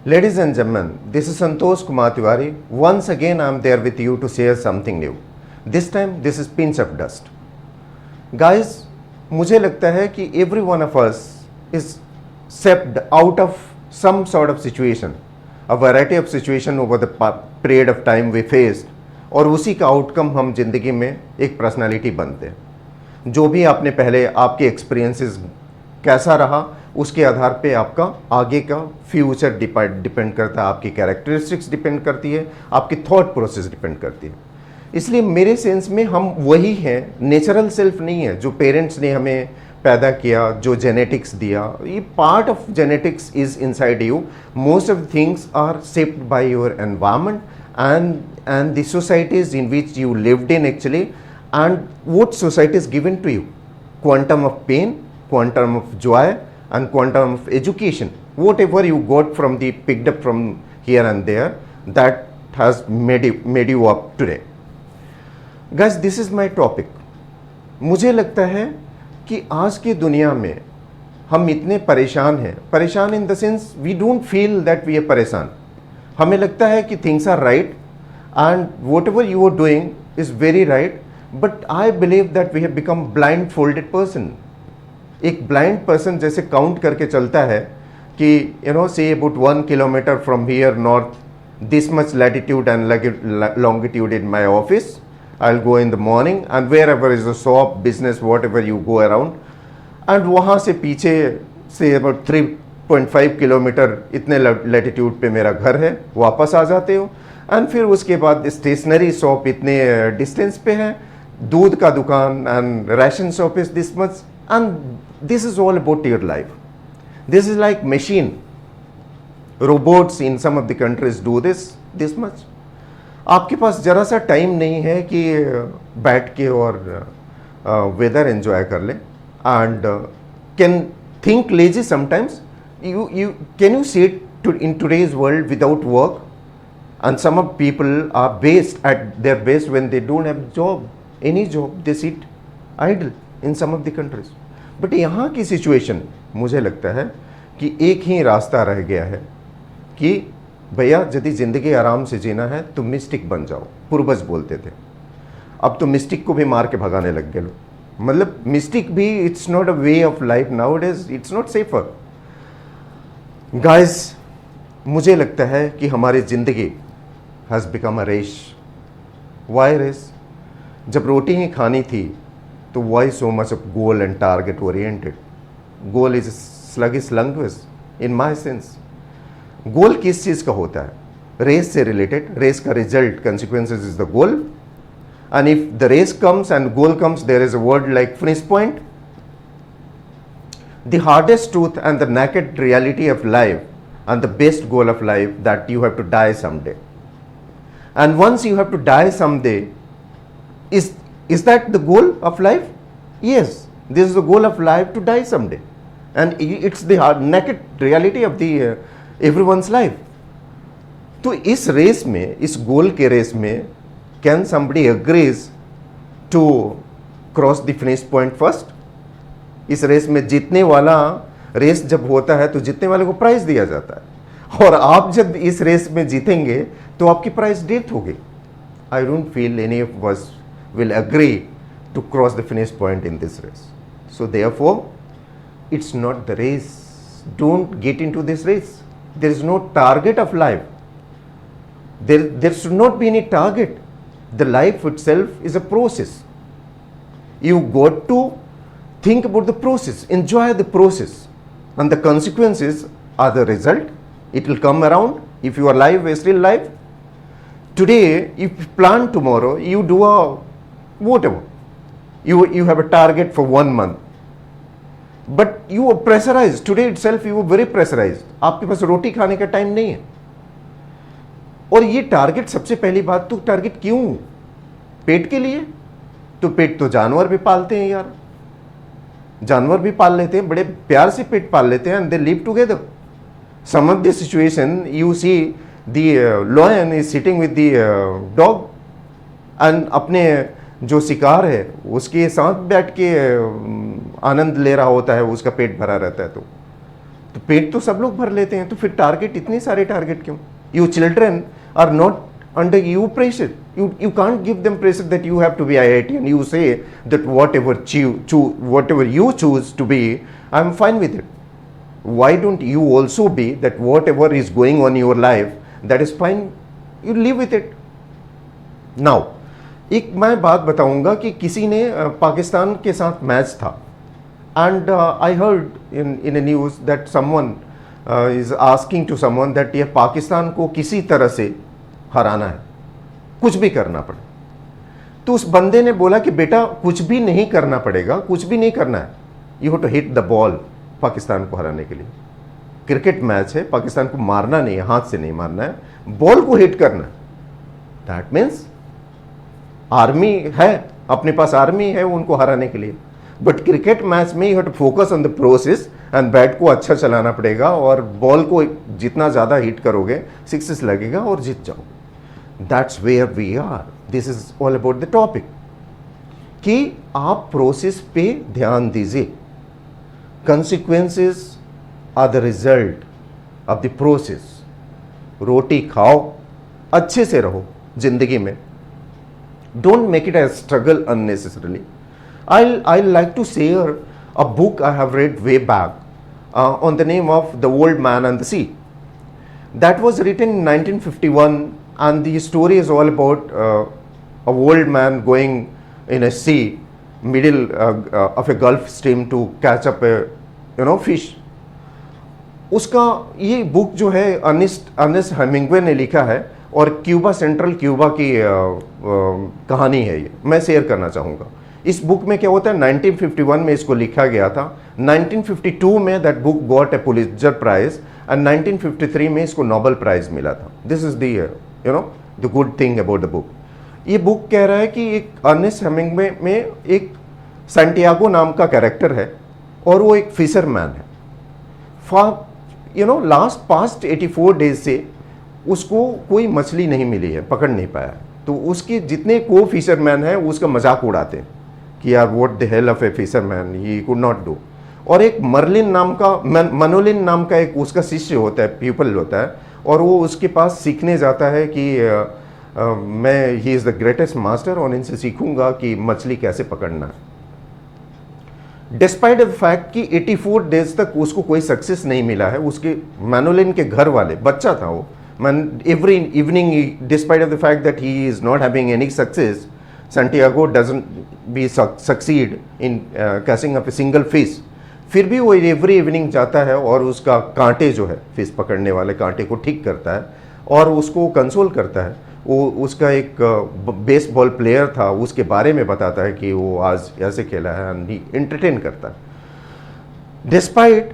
Ladies and gentlemen, this is Santosh Kumar Tiwari. Once again, I am there with you to share something new. This time, this is pinch of dust. Guys, मुझे लगता है कि every one of us is stepped out of some sort of situation, a variety of situation over the period of time we faced, और उसी का outcome हम जिंदगी में एक पर्सनालिटी बनते हैं। जो भी आपने पहले आपके एक्सपीरियंसेस कैसा रहा, उसके आधार पे आपका आगे का फ्यूचर डिपेंड करता है, आपकी कैरेक्टरिस्टिक्स डिपेंड करती है, आपकी थॉट प्रोसेस डिपेंड करती है। इसलिए मेरे सेंस में हम वही हैं, नेचुरल सेल्फ नहीं है जो पेरेंट्स ने हमें पैदा किया, जो जेनेटिक्स दिया। ये part of genetics is inside you. Most of things are shaped by your environment and the societies in which you lived in actually, and what society is given to you, quantum of pain, quantum of joy, and quantum of education, whatever you got from the picked up from here and there, that has made you up today. Guys, this is my topic. मुझे लगता है कि आज की दुनिया में हम इतने परेशान हैं, परेशान in the sense we don't feel that we are परेशान। हमें लगता है कि things are right and whatever you are doing is very right, but I believe that we have become blindfolded person. एक blind person जैसे count करके चलता है कि say about 1 kilometer from here north, this much latitude and longitude in my office, I'll go in the morning and wherever is the shop, business, whatever you go around, and वहाँ से पीछे से about 3.5 kilometre इतने latitude पे मेरा घर है, वापस आ जाते हो। एंड फिर उसके बाद स्टेशनरी शॉप इतने डिस्टेंस पे है, दूध का दुकान and ration shop is this much, and this is all about your life. This is like machine, robots in some of the countries do this much. आपके पास जरा सा टाइम नहीं है कि बैठ के और वेदर एंजॉय कर ले, and can think lazy sometimes. you can you sit in today's world without work? And some of people are based at their base when they don't have job, any job, they sit idle in some of the countries. But यहाँ की situation मुझे लगता है कि एक ही रास्ता रह गया है कि भैया यदि ज़िंदगी आराम से जीना है तो मिस्टिक बन जाओ। पूर्वज बोलते थे, अब तो मिस्टिक को भी मार के भगाने लग गए लोग। मतलब मिस्टिक भी it's not a way of life now days, it's not safer. Guys, मुझे लगता है कि हमारी ज़िंदगी has become a race. Why race? जब रोटी ही खानी थी तो why so much of goal and target oriented? Goal is sluggish language in my sense. गोल किस चीज़ का होता है? रेस से रिलेटेड, रेस का result consequences is the goal, and if the race comes and goal comes, there is a word like finish point. The hardest truth and the naked reality of life and the best goal of life that you have to die someday. And once you have to die someday, is that the goal of life? Yes, this is the goal of life, to die someday, and it's the naked reality of the everyone's life. तो इस race में, इस गोल के race में, can somebody agrees to cross the finish point first? इस race में जीतने वाला, रेस जब होता है तो जीतने वाले को प्राइज दिया जाता है, और आप जब इस रेस में जीतेंगे तो आपकी प्राइस डेथ होगी। I don't feel any of us will agree to cross the finish point in this race. So therefore it's not the race, don't get into this race. There is no target of life, there should not be any target. The life itself is a process. You got to think about the process, enjoy the process, and the consequences are the result. It will come around if you are alive, still alive. Today, if you plan tomorrow, you do a whatever. You have a target for 1 month, but you are pressurized. Today itself you are very pressurized. आपके पास रोटी खाने का time नहीं है। और ये target, सबसे पहली बात तो टारगेट क्यों? पेट के लिए? तो पेट तो जानवर भी पालते हैं यार, जानवर भी पाल लेते हैं, बड़े प्यार से पेट पाल लेते हैं, and they live together. Some of the situation you see the lion is sitting with the dog, and अपने जो शिकार है उसके साथ बैठ के आनंद ले रहा होता है, उसका पेट भरा रहता है। तो पेट तो सब लोग भर लेते हैं, तो फिर टारगेट, इतने सारे टारगेट क्यों? You children are not under you pressure. You can't give them pressure that you have to be IIT and you say that whatever you choose to be, I'm fine with it. Why don't you also be that whatever is going on in your life, that is fine, you live with it. Now, एक मैं बात बताऊंगा कि किसी ने पाकिस्तान के साथ match था, and I heard in a news that someone is asking to someone that ये पाकिस्तान को किसी तरह से हराना है, कुछ भी करना पड़े। तो उस बंदे ने बोला कि बेटा कुछ भी नहीं करना पड़ेगा, कुछ भी नहीं करना है, you have to hit the ball Pakistan को हराने के लिए। क्रिकेट मैच है, पाकिस्तान को मारना नहीं है, हाथ से नहीं मारना है, बॉल को हिट करना है। दैट मीन्स आर्मी है, अपने पास आर्मी है उनको हराने के लिए। बट क्रिकेट मैच में you have to focus on the process and bat को अच्छा चलाना पड़ेगा और बॉल को जितना ज़्यादा हिट करोगे सिक्सेस लगेगा और जीत जाओगे। That's where we are. This is all about the topic कि आप प्रोसेस पे ध्यान दीजिए। Consequences are the result of the process. रोटी खाओ, अच्छे से रहो जिंदगी में। Don't make it as struggle unnecessarily. I like to share a book I have read way back on the name of The Old Man and the Sea. That was written in 1951 and the story is all about a old man going in a sea, middle of a Gulf stream to catch up a fish. उसका ये book जो है Ernest Hemingway ने लिखा है और Cuba, central Cuba की कहानी है। ये मैं शेयर करना चाहूँगा। इस बुक में क्या होता है, 1951 में इसको लिखा गया था। 1952 में that book got a Pulitzer prize and 1953 में इसको नोबेल प्राइज मिला था। This is the good thing about the book. ये बुक कह रहा है कि एक अर्नेस्ट हेमिंग्वे में एक सैंटियागो नाम का कैरेक्टर है और वो एक फिशरमैन है। लास्ट पास्ट 84 डेज से उसको कोई मछली नहीं मिली है, पकड़ नहीं पाया। तो उसके जितने को फिशरमैन है उसका मजाक उड़ाते हैं कि यार what the hell of A fisherman, he could not do. और एक मर्लिन नाम का, मनोलिन नाम का एक उसका शिष्य होता है, पीपल होता है, और वो उसके पास सीखने जाता है कि मैं he is the greatest master और इनसे सीखूंगा कि मछली कैसे पकड़ना है। डिस्पाइट द फैक्ट कि 84 डेज तक उसको कोई सक्सेस नहीं मिला है। उसके मैनोलिन के घर वाले, बच्चा था वो, every evening, despite of the fact that he is not having any success, Santiago doesn't succeed in catching up a single fish. फिर भी वो एवरी इवनिंग जाता है और उसका कांटे जो है, फिश पकड़ने वाले कांटे को ठीक करता है और उसको कंसोल करता है। वो उसका एक बेसबॉल प्लेयर था, उसके बारे में बताता है कि वो आज ऐसे खेला है एंड ही एंटरटेन करता है। डिस्पाइट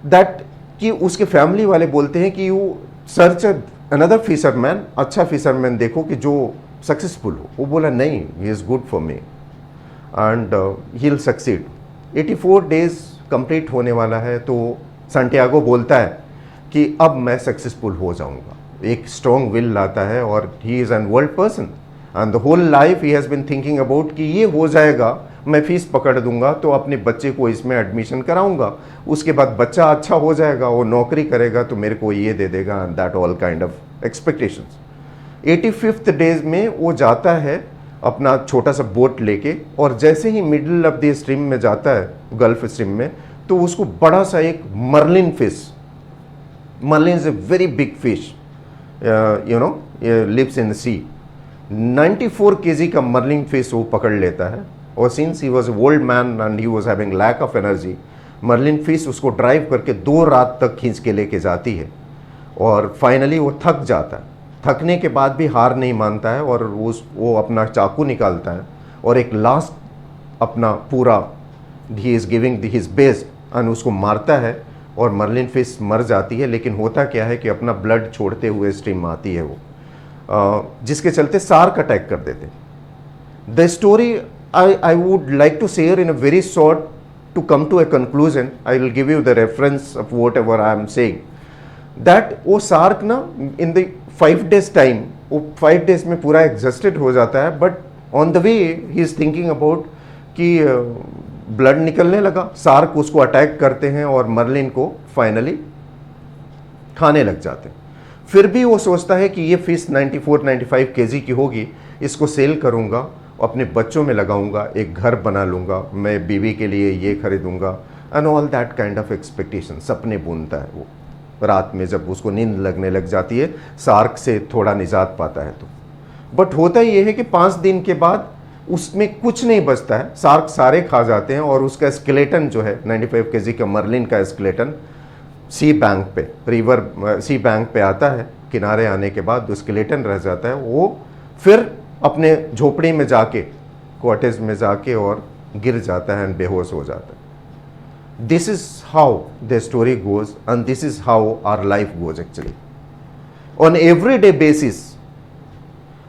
दैट कि उसके फैमिली वाले बोलते हैं कि यू सर्च अनदर फिशरमैन, अच्छा फिशरमैन देखो कि जो सक्सेसफुल हो। वो बोला नहीं, he is good for me and he will succeed. 84 days complete होने वाला है तो सैंटियागो बोलता है कि अब मैं सक्सेसफुल हो जाऊंगा। एक स्ट्रॉन्ग विल लाता है और he is an old person and the whole life he has been thinking about कि ये हो जाएगा, मैं फीस पकड़ दूंगा तो अपने बच्चे को इसमें एडमिशन कराऊंगा, उसके बाद बच्चा अच्छा हो जाएगा, वो नौकरी करेगा तो मेरे को ये दे देगा, and that all kind of expectations. 85th days में वो जाता है अपना छोटा सा बोट लेके और जैसे ही मिडिल ऑफ द स्ट्रीम में जाता है, गल्फ स्ट्रीम में, तो उसको बड़ा सा एक marlin fish, marlin is a very big fish, lives in the sea. 94 kg का मर्लिन फिश वो पकड़ लेता है और since he was old man and he was having lack of energy, marlin fish उसको ड्राइव करके 2 रात तक खींच के लेके जाती है और फाइनली वो थक जाता है। थकने के बाद भी हार नहीं मानता है और वो अपना चाकू निकालता है और एक लास्ट अपना पूरा he is giving his best and उसको मारता है और मर्लिन फिश मर जाती है। लेकिन होता क्या है कि अपना ब्लड छोड़ते हुए स्ट्रीम आती है वो, जिसके चलते शार्क अटैक कर देते। The story I would like to share in a very short to come to a conclusion. I will give you the reference of whatever I am saying. That वो shark ना in the 5 days time, वो 5 days में पूरा exhausted हो जाता है, but on the way he is thinking about कि blood निकलने लगा, शार्क उसको अटैक करते हैं और मर्लिन को फाइनली खाने लग जाते हैं। फिर भी वो सोचता है कि ये फिश 94-95 केजी की होगी, इसको सेल करूँगा, अपने बच्चों में लगाऊंगा, एक घर बना लूँगा, मैं बीवी के लिए ये खरीदूंगा and all that kind of expectation. सपने बुनता है वो रात में, जब उसको नींद लगने लग जाती है, शार्क से थोड़ा निजात पाता है तो। बट होता ये है कि 5 दिन के बाद उसमें कुछ नहीं बचता है, शार्क सारे खा जाते हैं और उसका स्केलेटन जो है 95 केजी का मर्लिन का स्केलेटन सी बैंक पे, रिवर सी बैंक पे आता है। किनारे आने के बाद जो स्केलेटन रह जाता है वो फिर अपने झोपड़ी में जाके, कॉटेज में जाके और गिर जाता है एंड बेहोश हो जाता है। This is how the story goes and this is how our life goes actually. On everyday basis,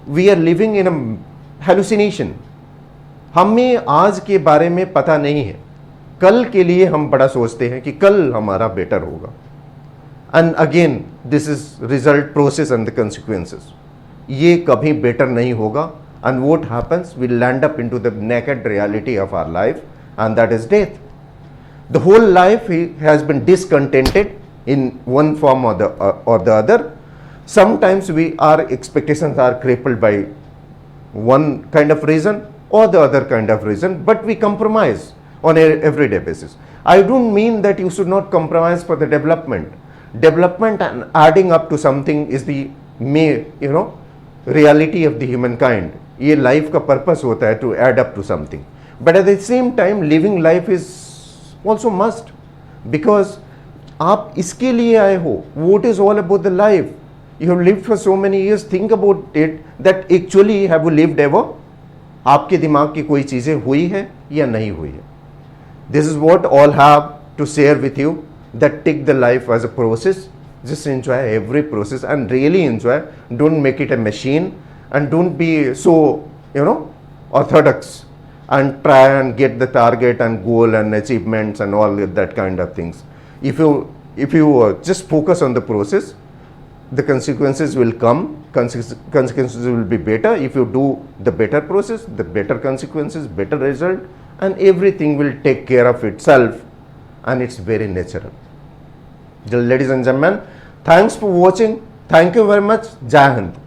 we are living in a hallucination. हमें आज के बारे में पता नहीं है, कल के लिए हम बड़ा सोचते हैं कि कल हमारा बेटर होगा। And again, this is result, process and the consequences. ये कभी बेटर नहीं होगा and what happens, we land up into the naked reality of our life and that is death. The whole life has been discontented in one form or the other. Sometimes our expectations are crippled by one kind of reason or the other kind of reason, but we compromise on a everyday basis. I don't mean that you should not compromise for the development. Development and adding up to something is the reality of the humankind. ये life का purpose होता है to add up to something. But at the same time, living life is also must, because आप इसके लिए आए हो. What is all about the life? You have lived for so many years. Think about it that actually have you lived ever? आपके दिमाग की कोई चीज़ें हुई है या नहीं हुई है? This is what all have to share with you, that take the life as a process. Just enjoy every process and really enjoy. Don't make it a machine and don't be so orthodox and try and get the target and goal and achievements and all that kind of things. If you just focus on the process, the consequences will come. Consequences will be better if you do the better process, the better consequences, better result, and everything will take care of itself, and it's very natural. Ladies and gentlemen, thanks for watching. Thank you very much. Jai Hind.